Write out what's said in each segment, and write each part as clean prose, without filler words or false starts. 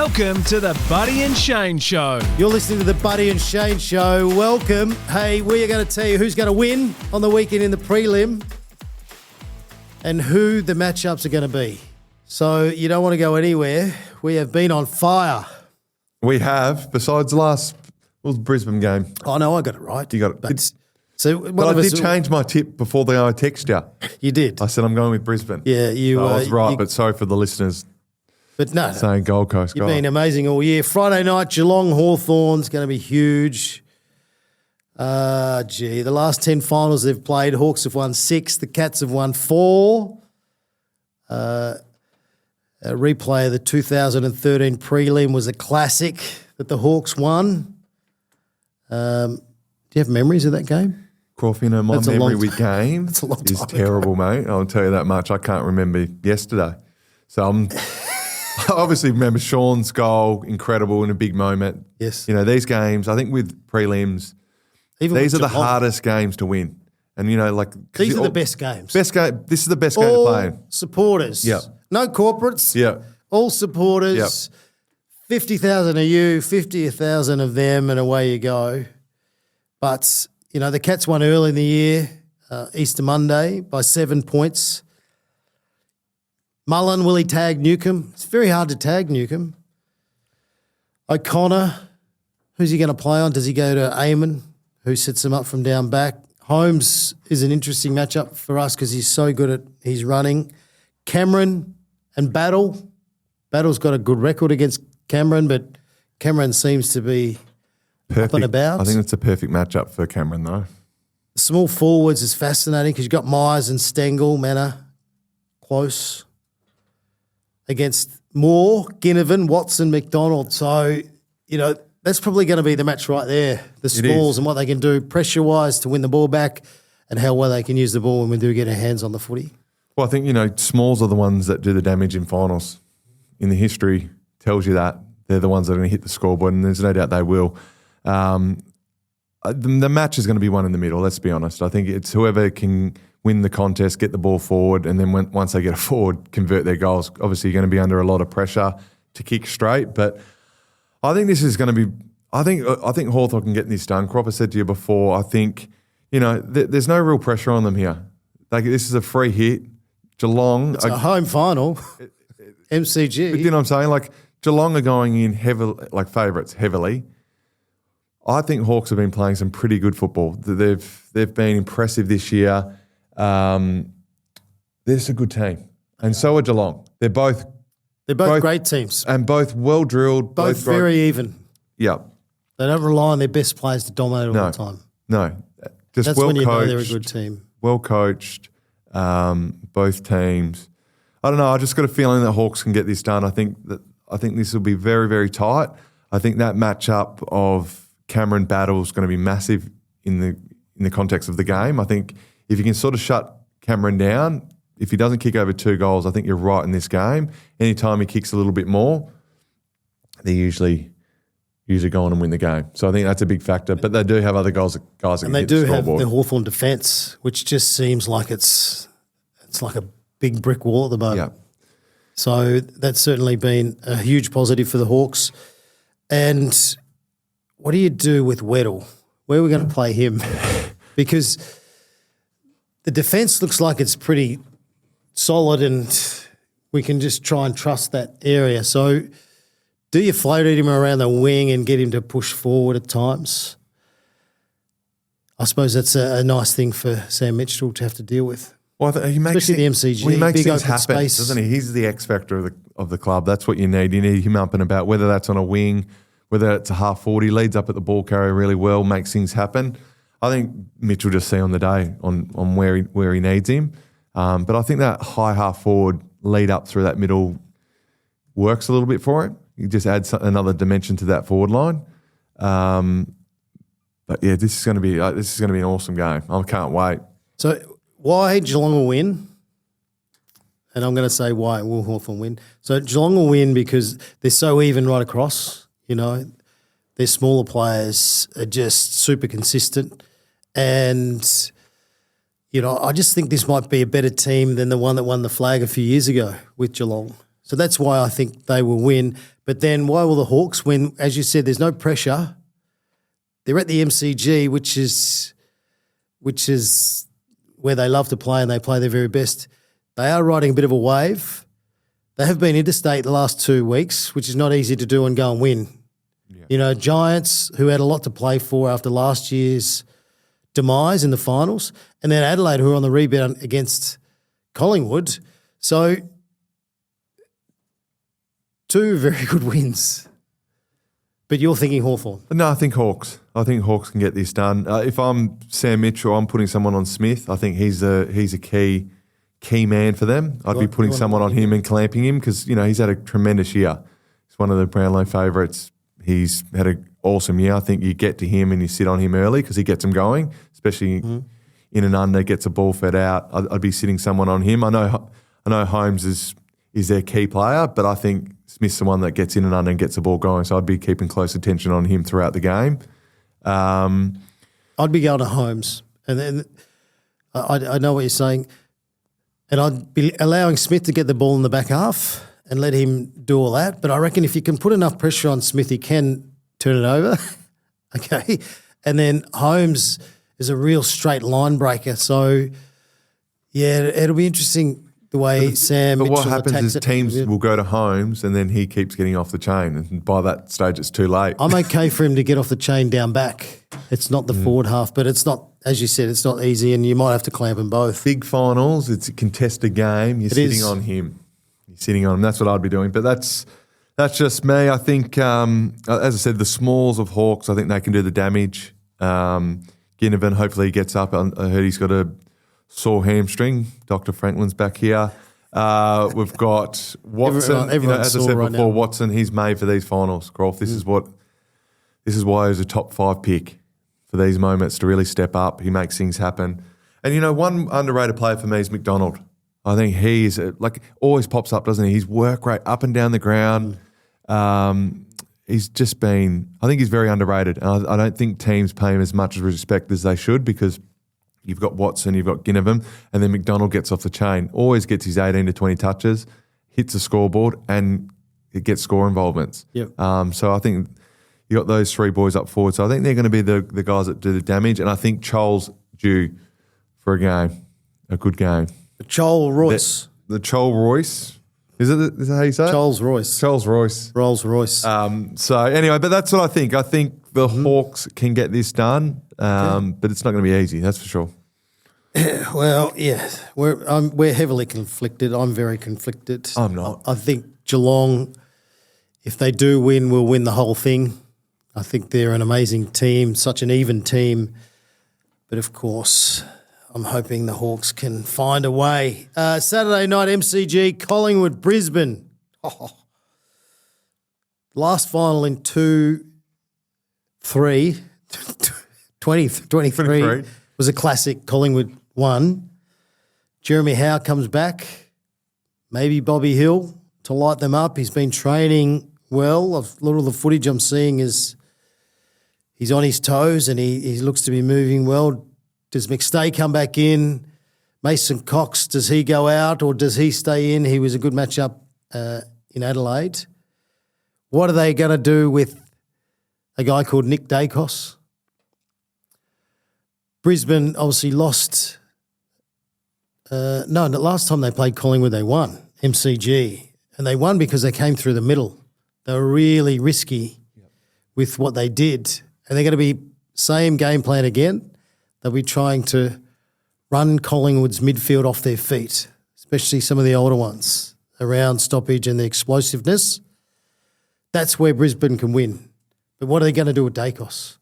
Welcome to the Buddy and Shane Show. You're listening to the Buddy and Shane Show. Welcome. Hey, we are going to tell you who's going to win on the weekend in the prelim and who the matchups are going to be. So you don't want to go anywhere. We have been on fire. We have, besides the last Brisbane game. Oh, no, I got it right. You got it. But I did change my tip before I text you. You did. I said I'm going with Brisbane. Yeah, you. So I was right, but sorry for the listeners. But no, saying Gold Coast. You've been amazing all year. Friday night, Geelong Hawthorn's going to be huge. The last 10 finals they've played, Hawks have won 6, the Cats have won 4. A replay of the 2013 prelim was a classic that the Hawks won. Do you have memories of that game? Crawford, my memory with game is terrible, mate. I'll tell you that much. I can't remember yesterday. So I obviously remember Sean's goal, incredible in a big moment. Yes. You know, these games, I think with prelims, these are the hardest games to win. And, you know, like... These are the best games. This is the best game to play in. Supporters. Yeah. No corporates. Yeah. All supporters. Yep. 50,000 of you, 50,000 of them, and away you go. But, you know, the Cats won early in the year, Easter Monday, by 7 points. Mullen, will he tag Newcomb? It's very hard to tag Newcomb. O'Connor, who's he going to play on? Does he go to Eamon, who sets him up from down back? Holmes is an interesting matchup for us because he's so good at his running. Cameron and Battle. Battle's got a good record against Cameron, but Cameron seems to be up and about. I think it's a perfect matchup for Cameron, though. The small forwards is fascinating because you've got Myers and Stengel, Manor, close. Against Moore, Ginnivan, Watson, McDonald. So, you know, that's probably going to be the match right there. The Smalls and what they can do pressure-wise to win the ball back and how well they can use the ball when we do get our hands on the footy. Well, I think, you know, Smalls are the ones that do the damage in finals. In the history tells you that. They're the ones that are going to hit the scoreboard, and there's no doubt they will. The match is going to be one in the middle, let's be honest. I think it's whoever can win the contest, get the ball forward, and then once they get it forward, convert their goals. Obviously, you're going to be under a lot of pressure to kick straight, but I think this is going to be – I think Hawthorn can get this done. Cropper said to you before, I think, you know, there's no real pressure on them here. Like, this is a free hit. Geelong – It's a home final, MCG. But you know what I'm saying? Like, Geelong are going in heavily, like favourites heavily. I think Hawks have been playing some pretty good football. They've been impressive this year. They're just a good team, and so are Geelong. They're both great teams and both well drilled. Both very even. Yeah, they don't rely on their best players to dominate all the time. No, just that's well when you coached, know they're a good team. Well coached, both teams. I don't know. I just got a feeling that Hawks can get this done. I think this will be very, very tight. I think that matchup of Cameron Battle is going to be massive in the context of the game. I think if you can sort of shut Cameron down, if he doesn't kick over 2 goals, I think you're right in this game. Anytime he kicks a little bit more, they usually go on and win the game. So I think that's a big factor. But they do have other guys that can hit the scoreboard. And they do have the Hawthorn defence, which just seems like it's like a big brick wall at the moment. Yeah. So that's certainly been a huge positive for the Hawks. And what do you do with Weddle? Where are we going to play him? Because the defence looks like it's pretty solid and we can just try and trust that area. So do you float at him around the wing and get him to push forward at times? I suppose that's a nice thing for Sam Mitchell to have to deal with. Well, he makes especially the MCG. Well, he makes big things open happen, space. doesn't he? He's the X factor of the club. That's what you need. You need him up and about, whether that's on a wing, whether it's a half 40, leads up at the ball carrier really well, makes things happen. I think Mitch will just see on the day on where he needs him. But I think that high half forward lead up through that middle works a little bit for him. He just adds another dimension to that forward line. But yeah, this is going to be an awesome game. I can't wait. So why Geelong will win? And I'm going to say why will Hawthorn win. So Geelong will win because they're so even right across. You know, their smaller players are just super consistent. And, you know, I just think this might be a better team than the one that won the flag a few years ago with Geelong. So that's why I think they will win. But then why will the Hawks win? As you said, there's no pressure. They're at the MCG, which is where they love to play and they play their very best. They are riding a bit of a wave. They have been interstate the last 2 weeks, which is not easy to do and go and win. Yeah. You know, Giants, who had a lot to play for after last year's demise in the finals, and then Adelaide, who are on the rebound against Collingwood. So 2 very good wins. But you're thinking Hawthorn? No, I think Hawks. I think Hawks can get this done. If I'm Sam Mitchell, I'm putting someone on Smith. I think he's a key man for them. I'd be putting someone on him and clamping him because, you know, he's had a tremendous year. He's one of the Brownlow favourites. He's had an awesome year. I think you get to him and you sit on him early because he gets them going, especially in and under, gets a ball fed out. I'd be sitting someone on him. I know Holmes is their key player, but I think Smith's the one that gets in and under and gets the ball going. So I'd be keeping close attention on him throughout the game. I'd be going to Holmes, and then I know what you're saying, and I'd be allowing Smith to get the ball in the back half and let him do all that. But I reckon if you can put enough pressure on Smith, he can turn it over. Okay, and then Holmes is a real straight line breaker. So yeah, it'll be interesting. The way Sam But Mitchell what happens is attacks teams it. will go to Holmes and then he keeps getting off the chain. And by that stage, it's too late. I'm okay for him to get off the chain down back. It's not the forward half, but it's not, as you said, it's not easy and you might have to clamp them both. Big finals, it's a contested game. You're sitting on him. You're sitting on him. That's what I'd be doing. But that's just me. I think, as I said, the smalls of Hawks, I think they can do the damage. Ginnivan, hopefully he gets up. I heard he's got a sore hamstring. Dr. Franklin's back here. We've got Watson. As I said before, now. Watson, he's made for these finals. Groff, this is why he's a top 5 pick for these moments to really step up. He makes things happen. And, you know, one underrated player for me is McDonald. I think he's always pops up, doesn't he? His work rate up and down the ground. He's just been, I think he's very underrated. And I don't think teams pay him as much respect as they should because you've got Watson, you've got Ginnivan, and then McDonald gets off the chain. Always gets his 18 to 20 touches, hits the scoreboard, and it gets score involvements. Yep. So I think you got those 3 boys up forward. So I think they're going to be the guys that do the damage, and I think Chol's due for a good game. The Chol Royce. The Chol Royce. Is that how you say it? Charles Royce. Charles Royce. Rolls Royce. So anyway, but that's what I think. I think the Hawks can get this done, but it's not going to be easy, that's for sure. Well, yeah, we're heavily conflicted. I'm very conflicted. I'm not. I think Geelong, if they do win, will win the whole thing. I think they're an amazing team, such an even team. But of course, I'm hoping the Hawks can find a way. Saturday night MCG, Collingwood, Brisbane. Last final in 2023 was a classic. Collingwood won. Jeremy Howe comes back. Maybe Bobby Hill to light them up. He's been training well. A lot of the footage I'm seeing is he's on his toes and he looks to be moving well. Does McStay come back in? Mason Cox, does he go out or does he stay in? He was a good matchup in Adelaide. What are they going to do with a guy called Nick Dacos? Brisbane obviously lost. The last time they played Collingwood, they won MCG. And they won because they came through the middle. They were really risky with what they did. And they're going to be same game plan again. They'll be trying to run Collingwood's midfield off their feet, especially some of the older ones, around stoppage and the explosiveness. That's where Brisbane can win. But what are they going to do with Dacos?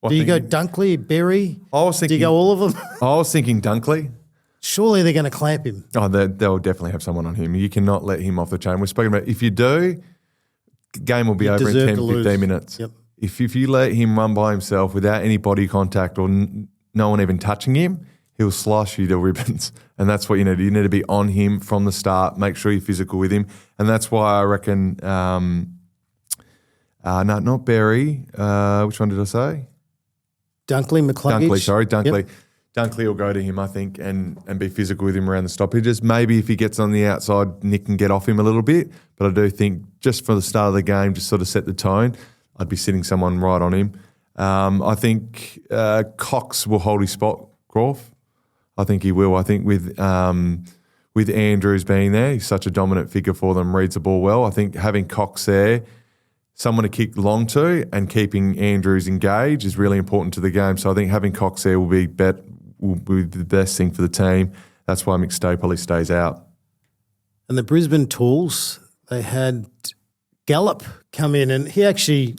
Do you go Dunkley, Berry? Do you go all of them? I was thinking Dunkley. Surely they're going to clamp him. Oh, they'll definitely have someone on him. You cannot let him off the chain. We've spoken about if you do, game will be over in 10, 15 minutes. Yep. If you let him run by himself without any body contact or no one even touching him, he'll slice you to ribbons. And that's what you need. You need to be on him from the start. Make sure you're physical with him. And that's why I reckon, not Berry. Which one did I say? Dunkley, McCluggage. Dunkley. Dunkley will go to him, I think, and be physical with him around the stoppages. Maybe if he gets on the outside, Nick can get off him a little bit. But I do think just for the start of the game, just sort of set the tone, I'd be sitting someone right on him. I think Cox will hold his spot, Croft. I think he will. I think with Andrews being there, he's such a dominant figure for them, reads the ball well. I think having Cox there, someone to kick long to, and keeping Andrews engaged is really important to the game. So I think having Cox there will be the best thing for the team. That's why McStay probably stays out. And the Brisbane Tools, they had Gallup come in, and he actually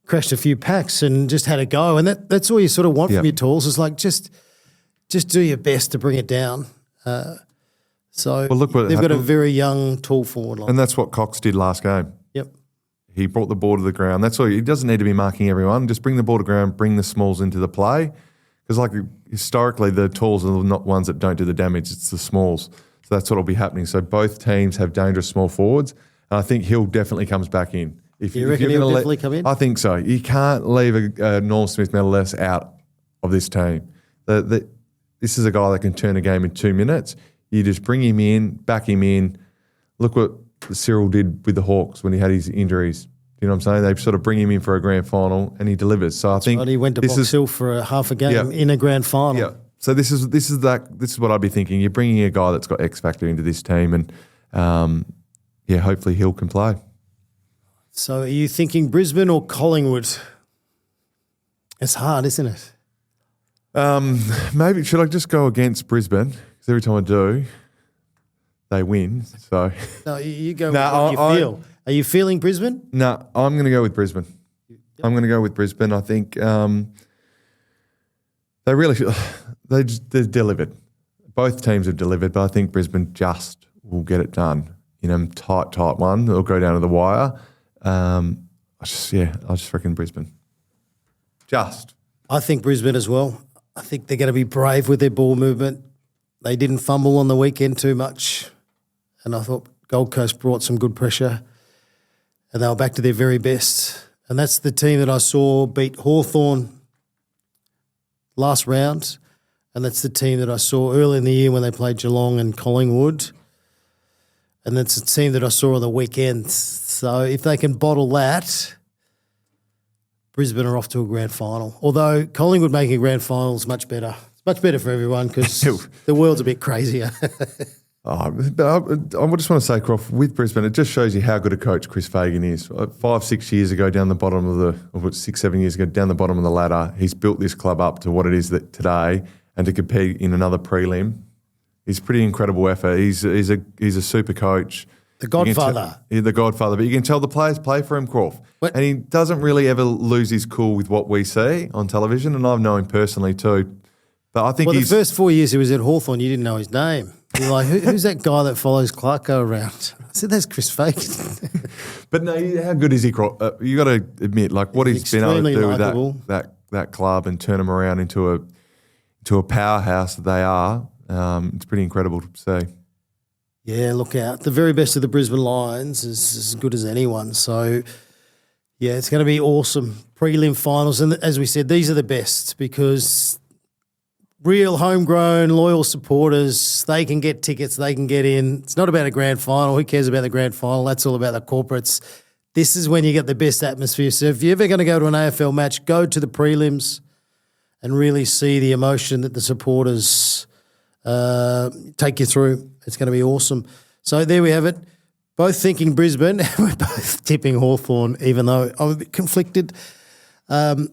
crashed a few packs and just had a go. And that's all you sort of want from your Tools, is like just do your best to bring it down. They've got a very young tool forward line. And that's what Cox did last game. Yep. He brought the ball to the ground. That's all. He doesn't need to be marking everyone. Just bring the ball to ground, bring the smalls into the play. Because historically, the tools are not ones that don't do the damage. It's the smalls. So that's what will be happening. So both teams have dangerous small forwards. And I think Hill definitely comes back in. You reckon he'll definitely come in? I think so. You can't leave a Norm Smith medalist out of this team. This is a guy that can turn a game in 2 minutes. You just bring him in, back him in. Look what Cyril did with the Hawks when he had his injuries. You know what I'm saying? They sort of bring him in for a grand final and he delivers. So I think he went to Box Hill for half a game in a grand final. Yeah. So this is what I'd be thinking. You're bringing a guy that's got X factor into this team, and hopefully Hill can play. So are you thinking Brisbane or Collingwood? It's hard, isn't it? Maybe should I just go against Brisbane? Because every time I do, they win. So no, you go with what you feel. Are you feeling Brisbane? No, I'm going to go with Brisbane. Yep. I'm going to go with Brisbane. I think they really they're delivered. Both teams have delivered, but I think Brisbane just will get it done in a tight one. They'll go down to the wire. I just reckon Brisbane. I think Brisbane as well. I think they're going to be brave with their ball movement. They didn't fumble on the weekend too much, and I thought Gold Coast brought some good pressure, and they were back to their very best. And that's the team that I saw beat Hawthorn last round, and that's the team that I saw early in the year when they played Geelong and Collingwood, and that's the team that I saw on the weekend. So if they can bottle that, Brisbane are off to a grand final. Although Collingwood making a grand final is much better. It's much better for everyone because the world's a bit crazier. I just want to say, Croft, with Brisbane, it just shows you how good a coach Chris Fagan is. 5-6 years ago, down the bottom of 6-7 years ago, down the bottom of the ladder, he's built this club up to what it is today, and to compete in another prelim. He's pretty incredible effort. He's a super coach. The Godfather. The Godfather. But you can tell the players play for him, Croft. And he doesn't really ever lose his cool with what we see on television, and I've known him personally too. But I think the first 4 years he was at Hawthorn, you didn't know his name. You're like, who's that guy that follows Clarko around? I said, that's Chris Fagan. But no, how good is he? You got to admit, like what he's been able to do with that club and turn them around into a powerhouse that they are. It's pretty incredible to see. Yeah, look out. The very best of the Brisbane Lions is as good as anyone. So, yeah, it's going to be awesome. Prelim finals. And as we said, these are the best because real homegrown, loyal supporters, they can get tickets, they can get in. It's not about a grand final. Who cares about the grand final? That's all about the corporates. This is when you get the best atmosphere. So if you're ever going to go to an AFL match, go to the prelims and really see the emotion that the supporters take you through. It's going to be awesome. So there we have it. Both thinking Brisbane. We're both tipping Hawthorn, even though I'm a bit conflicted. And,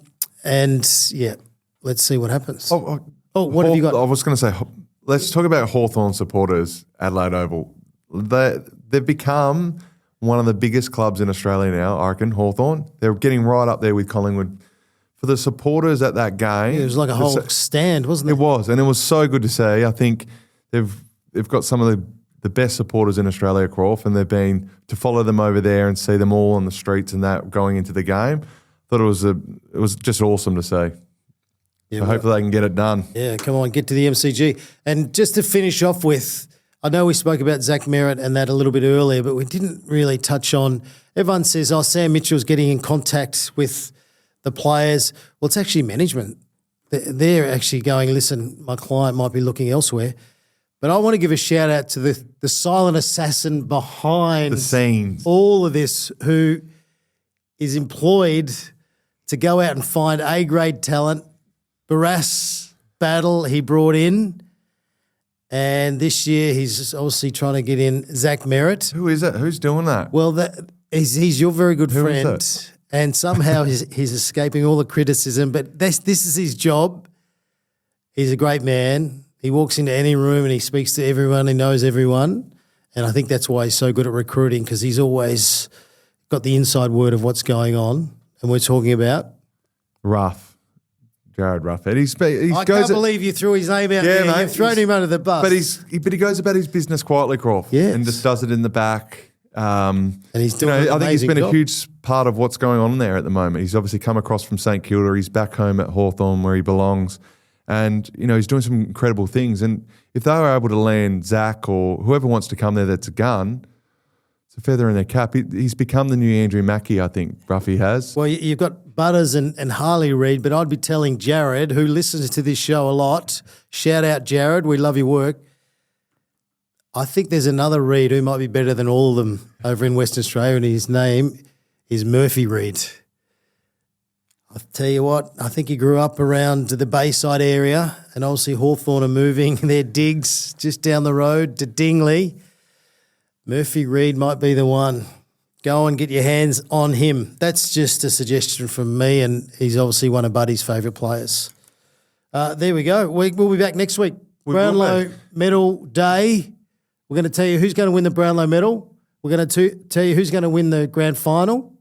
yeah, let's see what happens. What have you got? I was going to say, let's talk about Hawthorn supporters, Adelaide Oval. They've become one of the biggest clubs in Australia now, I reckon, Hawthorn. They're getting right up there with Collingwood. For the supporters at that game. Yeah, it was like a whole stand, wasn't it? It was, and it was so good to see. I think they've got some of the best supporters in Australia, Croft, and they've been to follow them over there and see them all on the streets and that going into the game. I thought it was just awesome to see. Yeah, so hopefully they can get it done. Yeah, come on, get to the MCG. And just to finish off with, I know we spoke about Zach Merritt and that a little bit earlier, but we didn't really touch on, everyone says, Sam Mitchell's getting in contact with the players. Well, it's actually management. they're actually going, listen, my client might be looking elsewhere. But I want to give a shout out to the silent assassin behind The scenes. all of this, who is employed to go out and find A-grade talent. Barras Battle he brought in, and this year he's obviously trying to get in Zach Merritt. Who is it? Who's doing that? Well, he's your very good Who is friend, and somehow he's escaping all the criticism. But this is his job. He's a great man. He walks into any room and he speaks to everyone. He knows everyone, and I think that's why he's so good at recruiting, because he's always got the inside word of what's going on. And we're talking about Jared Ruffhead. I can't believe you threw his name out there. Mate, You've thrown him under the bus. But he goes about his business quietly, Croft. Yes. And just does it in the back. And he's doing an I think he's amazing been job. a huge part of what's going on there at the moment. He's obviously come across from St Kilda. He's back home at Hawthorn where he belongs. And, he's doing some incredible things. And if they were able to land Zach or whoever wants to come there that's a gun, it's a feather in their cap. He's become the new Andrew Mackie, I think, Ruffy has. Well, you've got Butters and Harley Reid, but I'd be telling Jared, who listens to this show a lot, shout out Jared, we love your work. I think there's another Reid who might be better than all of them over in Western Australia, and his name is Murphy Reid. I'll tell you what, I think he grew up around the Bayside area, and obviously Hawthorn are moving their digs just down the road to Dingley. Murphy Reid might be the one. Go and get your hands on him. That's just a suggestion from me, and he's obviously one of Buddy's favourite players. There we go. We'll be back next week. Brownlow Medal Day. We're going to tell you who's going to win the Brownlow Medal. We're going to tell you who's going to win the grand final.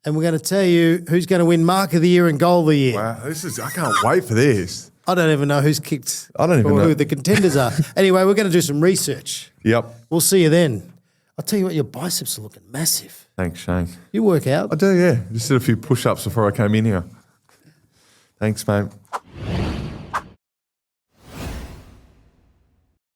And we're going to tell you who's going to win Mark of the Year and Goal of the Year. Wow, I can't wait for this. I don't even know who's kicked I don't even know who the contenders are. Anyway, we're going to do some research. Yep. We'll see you then. I'll tell you what, your biceps are looking massive. Thanks, Shane. You work out. I do, yeah. Just did a few push-ups before I came in here. Thanks, mate.